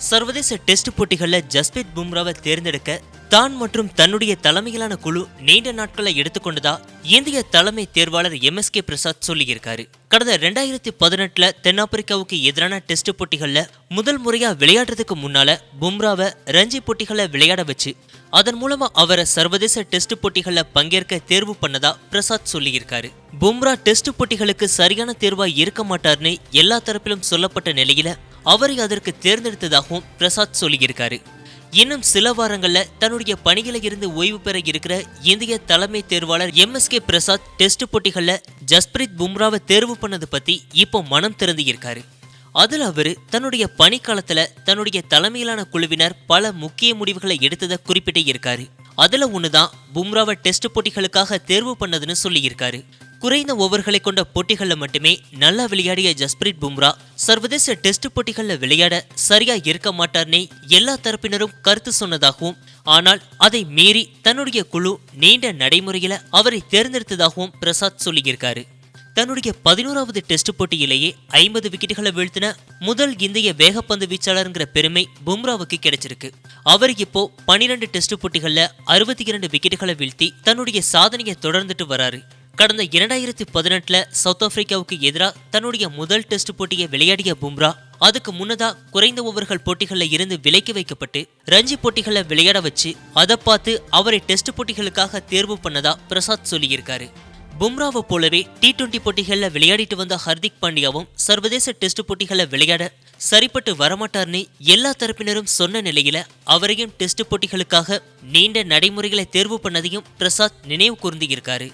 சர்வதேச டெஸ்ட் போட்டிகளில் ஜஸ்பிரீத் பும்ராவை தேர்ந்தெடுக்க தான் மற்றும் தன்னுடைய தலைமையிலான குழு நீண்ட நாட்களை எடுத்துக்கொண்டதா இந்திய தலைமை தேர்வாளர் MSK பிரசாத் சொல்லியிருக்காரு. கடந்த 2018 தென்னாப்பிரிக்காவுக்கு எதிரான டெஸ்ட் போட்டிகள்ல முதல் முறையா விளையாடுறதுக்கு முன்னால பும்ராவை ரஞ்சி போட்டிகளை விளையாட வச்சு அதன் மூலமா அவரை சர்வதேச டெஸ்ட் போட்டிகள்ல பங்கேற்க தேர்வு பண்ணதா பிரசாத் சொல்லியிருக்காரு. பும்ரா டெஸ்ட் போட்டிகளுக்கு சரியான தேர்வா இருக்க மாட்டார்னு எல்லா தரப்பிலும் சொல்லப்பட்ட நிலையில அவரை அதற்கு தேர்ந்தெடுத்ததாகவும் பிரசாத் சொல்லியிருக்காரு. இன்னும் சில வாரங்கள்ல தன்னுடைய பணியில இருந்து ஓய்வு பெற இருக்கிற இந்திய தலைமை தேர்வாளர் MSK பிரசாத் டெஸ்ட் போட்டிகள்ல ஜஸ்பிரீத் பும்ராவை தேர்வு பண்ணது பத்தி இப்போ மனம் திறந்து இருக்காரு. அதுல அவரு தன்னுடைய பணிக்காலத்துல தன்னுடைய தலைமையிலான குழுவினர் பல முக்கிய முடிவுகளை எடுத்ததை குறிப்பிட்டே இருக்காரு. அதுல ஒண்ணுதான் பும்ராவை டெஸ்ட் போட்டிகளுக்காக தேர்வு பண்ணதுன்னு சொல்லியிருக்காரு. குறைந்த ஓவர்களை கொண்ட போட்டிகள்ல மட்டுமே நல்லா விளையாடிய ஜஸ்பிரீத் பும்ரா சர்வதேச டெஸ்ட் போட்டிகள்ல விளையாட சரியா இருக்க மாட்டார்னே எல்லா தரப்பினரும் கருத்து சொன்னதாகவும், ஆனால் அதை மீறி தன்னுடைய குழு நீண்ட நடைமுறையில அவரை தேர்ந்தெடுத்ததாகவும் பிரசாத் சொல்லியிருக்காரு. தன்னுடைய 11வது டெஸ்ட் போட்டியிலேயே 50 விக்கெட்டுகளை வீழ்த்தின முதல் இந்திய வேகப்பந்து வீச்சாளருங்கிற பெருமை பும்ராவுக்கு கிடைச்சிருக்கு. அவர் இப்போ 12 டெஸ்ட் போட்டிகள்ல 62 விக்கெட்டுகளை வீழ்த்தி தன்னுடைய சாதனையை தொடர்ந்துட்டு வராரு. கடந்த 2018 சவுத் ஆப்பிரிக்காவுக்கு எதிராக தன்னுடைய முதல் டெஸ்ட் போட்டியை விளையாடிய பும்ரா அதுக்கு முன்னதா குறைந்த ஓவர்கள் போட்டிகளில் இருந்து விலக்கி வைக்கப்பட்டு ரஞ்சி போட்டிகளை விளையாட வச்சு அதை பார்த்து அவரை டெஸ்ட் போட்டிகளுக்காக தேர்வு பண்ணதா பிரசாத் சொல்லியிருக்காரு. பும்ராவை போலவே T20 போட்டிகளில் விளையாடிட்டு வந்த ஹர்திக் பாண்டியாவும் சர்வதேச டெஸ்ட் போட்டிகளை விளையாட சரிப்பட்டு வரமாட்டார்னு எல்லா தரப்பினரும் சொன்ன நிலையில அவரையும் டெஸ்ட் போட்டிகளுக்காக நீண்ட நடைமுறைகளை தேர்வு பண்ணதையும் பிரசாத் நினைவு கூர்ந்து இருக்காரு.